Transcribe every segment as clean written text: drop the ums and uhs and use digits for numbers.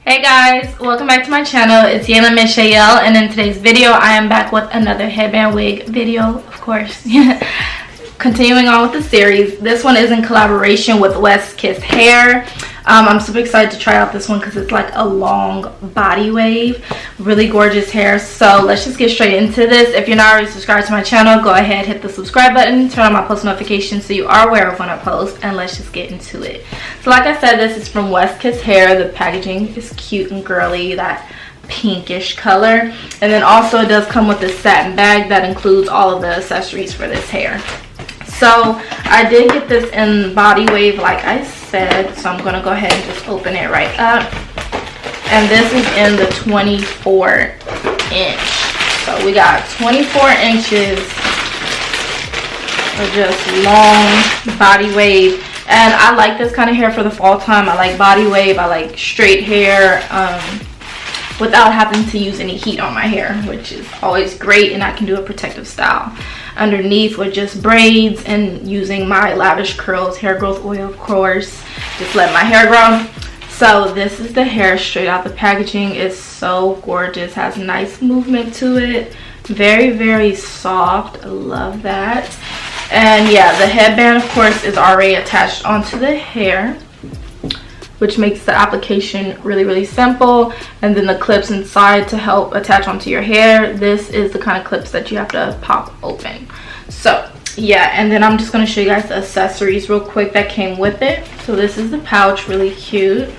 Hey guys, welcome back to my channel. It's Yalon and in today's video I am back with another headband wig video, of course. Continuing on with the series. This one is in collaboration with WestKiss hair. I'm super excited to try out this one because it's like a long body wave, really gorgeous hair. So let's just get straight into this. If you're not already subscribed to my channel, go ahead, hit the subscribe button, turn on my post notifications so you are aware of when I post, and let's just get into it. So like I said, this is from WestKiss hair. The packaging is cute and girly, that pinkish color, and then also it does come with this satin bag that includes all of the accessories for this hair. So I did get this in body wave like I said, so I'm gonna go ahead and just open it right up, and this is in the 24 inch. So we got 24 inches of just long body wave, and I like this kind of hair for the fall time. I like body wave, I like straight hair without having to use any heat on my hair, which is always great, and I can do a protective style underneath with just braids and using my Lavish Curls hair growth oil, of course, just let my hair grow. So this is the hair straight out the packaging. It's so gorgeous, has nice movement to it, very soft. I love that. And yeah, the headband of course is already attached onto the hair, which makes the application really simple. And then the clips inside to help attach onto your hair. This is the kind of clips that you have to pop open. So yeah, and then I'm just going to show you guys the accessories real quick that came with it. So this is the pouch, really cute.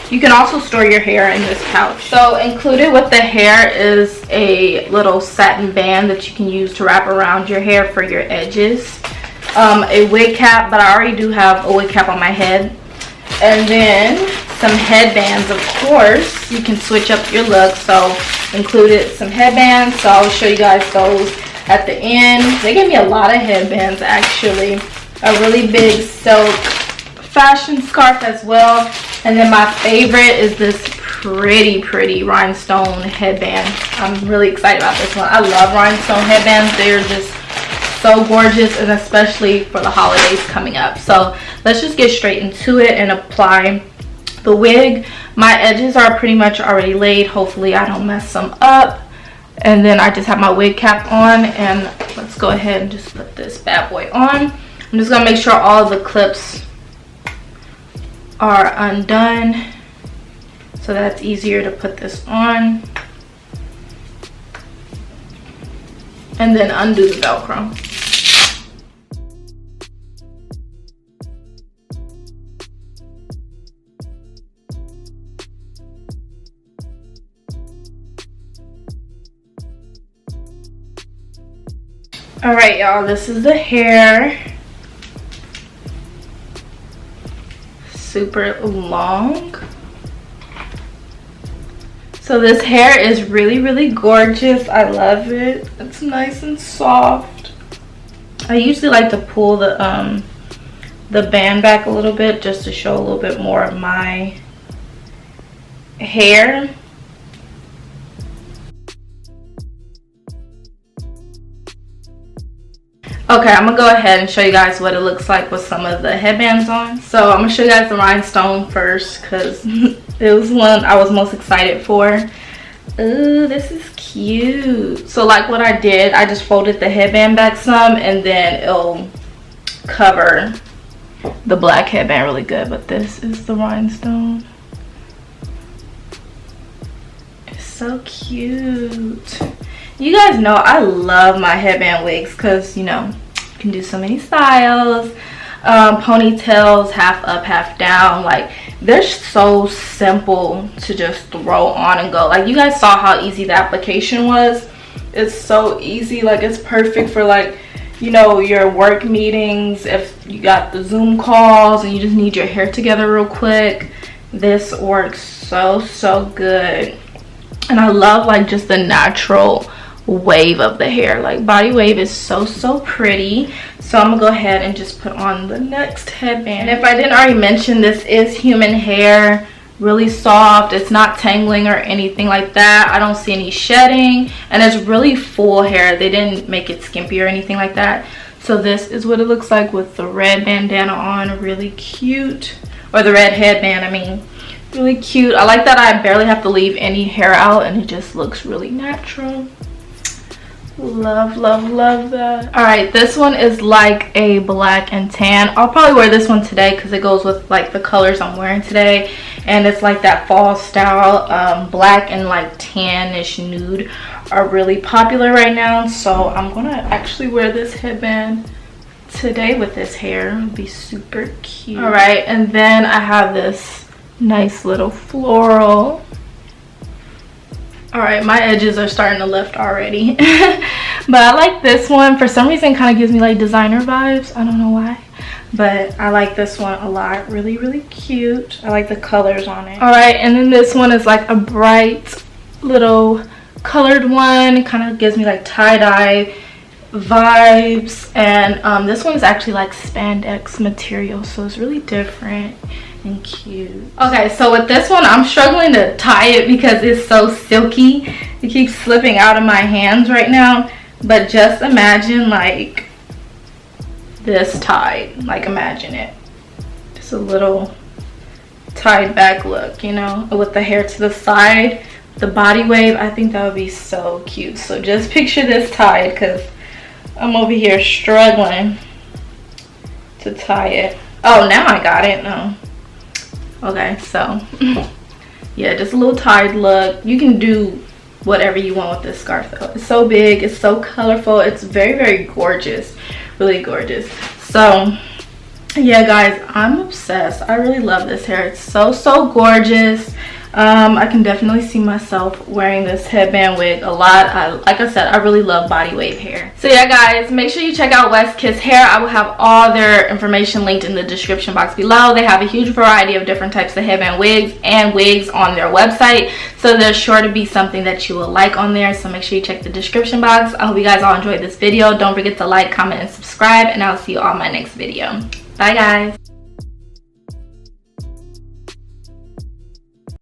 You can also store your hair in this pouch. So included with the hair is a little satin band that you can use to wrap around your hair for your edges. A wig cap, but I already do have a wig cap on my head. And then some headbands, of course. You can switch up your look. So included some headbands. So I'll show you guys those at the end. They gave me a lot of headbands actually. A really big silk fashion scarf as well. And then my favorite is this pretty rhinestone headband. I'm really excited about this one. I love rhinestone headbands. They're just so gorgeous, and especially for the holidays coming up. So let's just get straight into it and apply the wig. My edges are pretty much already laid. Hopefully I don't mess them up. And then I just have my wig cap on, and let's go ahead and just put this bad boy on. I'm just gonna make sure all of the clips are undone so that's easier to put this on, and then undo the Velcro. All right, y'all, this is the hair. Super long. So this hair is really gorgeous. I love it. It's nice and soft. I usually like to pull the band back a little bit just to show a little bit more of my hair. Okay, I'm gonna go ahead and show you guys what it looks like with some of the headbands on. So I'm gonna show you guys the rhinestone first because it was one I was most excited for. Ooh, this is cute. So like what I did, I just folded the headband back some, and then it'll cover the black headband really good. But this is the rhinestone. It's so cute. You guys know I love my headband wigs because, you know, you can do so many styles. Ponytails, half up, half down. Like, they're so simple to just throw on and go. Like, you guys saw how easy the application was. It's so easy. Like, it's perfect for, like, you know, your work meetings. If you got the Zoom calls and you just need your hair together real quick, this works so good. And I love, like, just the natural wave of the hair. Like, body wave is so pretty. So I'm gonna go ahead and just put on the next headband. And if I didn't already mention, this is human hair, really soft. It's not tangling or anything like that. I don't see any shedding, and it's really full hair. They didn't make it skimpy or anything like that. So this is what it looks like with the red bandana on. Really cute. Or the red headband, I mean. Really cute. I like that I barely have to leave any hair out and it just looks really natural. Love, love, love that. All right, this one is like a black and tan. I'll probably wear this one today because it goes with like the colors I'm wearing today, and it's like that fall style. Black and like tannish nude are really popular right now, so I'm gonna actually wear this headband today with this hair. It'll be super cute. All right, and then I have this nice little floral. All right, my edges are starting to lift already. But I like this one. For some reason, it kind of gives me like designer vibes. I don't know why. But I like this one a lot. Really, really cute. I like the colors on it. All right, and then this one is like a bright little colored one. It kind of gives me like tie-dye vibes. And this one is actually like spandex material. So it's really different and cute. Okay, so with this one I'm struggling to tie it because it's so silky. It keeps slipping out of my hands right now, but just imagine like this tied. Like imagine it, just a little tied back look, you know, with the hair to the side, the body wave. I think that would be so cute. So just picture this tied because I'm over here struggling to tie it. Oh, now I got it. No. Okay, so yeah, just a little tied look. You can do whatever you want with this scarf though. It's so big, it's so colorful, it's very, very gorgeous, really gorgeous. So yeah guys, I'm obsessed. I really love this hair. It's so, so gorgeous. I can definitely see myself wearing this headband wig a lot. Like I said, I really love body wave hair. So yeah guys, make sure you check out WestKiss hair. I will have all their information linked in the description box below. They have a huge variety of different types of headband wigs and wigs on their website, so there's sure to be something that you will like on there. So make sure you check the description box. I hope you guys all enjoyed this video. Don't forget to like, comment, and subscribe, and I'll see you on my next video. Bye guys.